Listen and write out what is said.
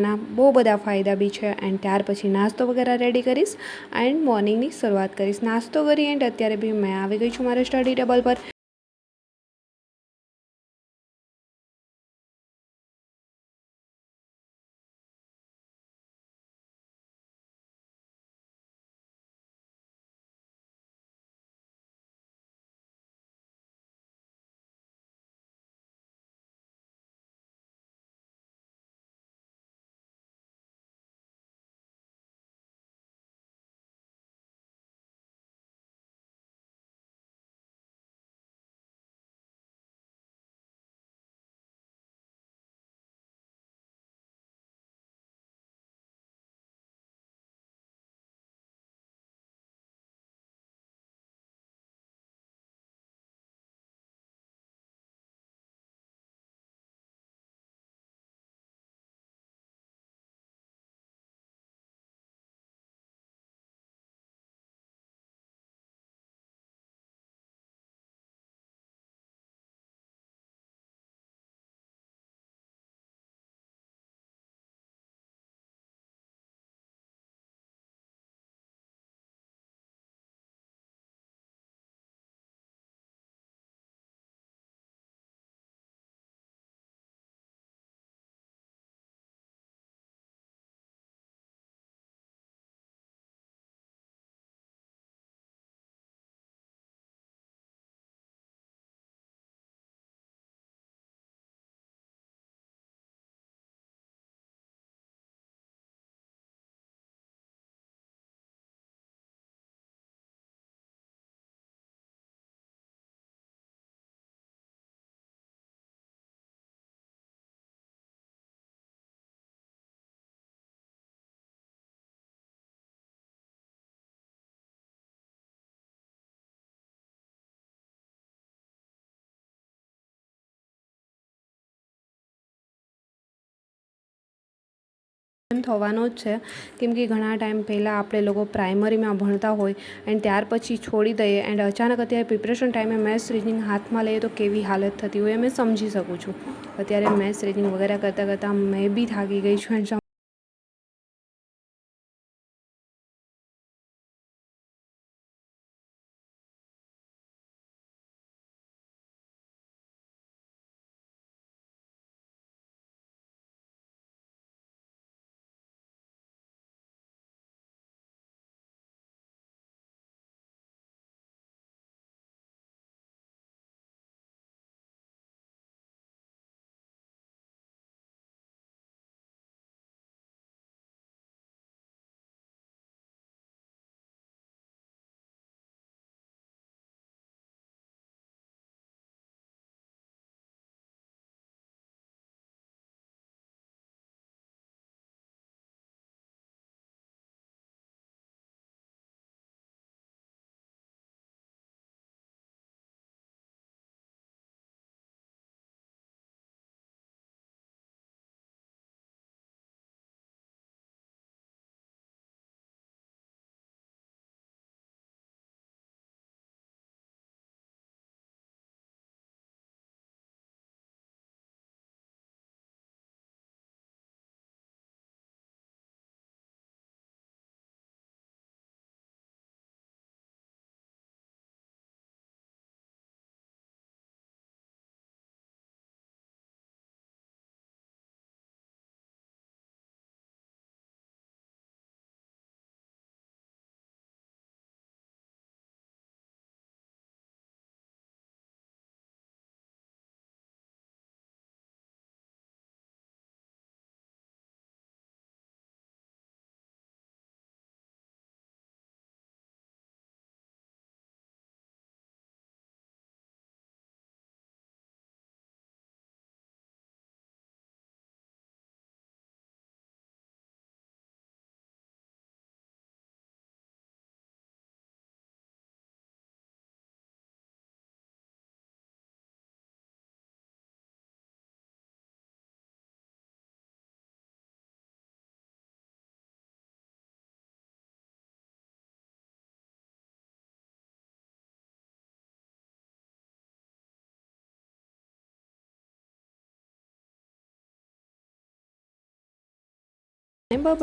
ના બહુ બધા ફાયદા બી છે. એન્ડ ત્યાર પછી નાસ્તો વગેરે રેડી કરીશ એન્ડ મોર્નિંગની શરૂઆત કરીશ. નાસ્તો કરી એન્ડ અત્યારે બી મેં આવી ગઈ છું મારા સ્ટડી ટેબલ પર. થવાનો જ છે, કેમ કે ઘણા ટાઈમ પહેલાં આપણે લોકો પ્રાઇમરીમાં ભણતા હોય એન્ડ ત્યાર પછી છોડી દઈએ એન્ડ અચાનક અત્યારે પ્રિપરેશન ટાઈમે મેથ્સ રીઝનિંગ હાથમાં લઈએ તો કેવી હાલત થતી હોય એ મેં સમજી શકું છું. અત્યારે મેથ્સ રીઝનિંગ વગેરે કરતાં કરતાં મેં બી થાકી ગઈ છું એન્ડ બાય.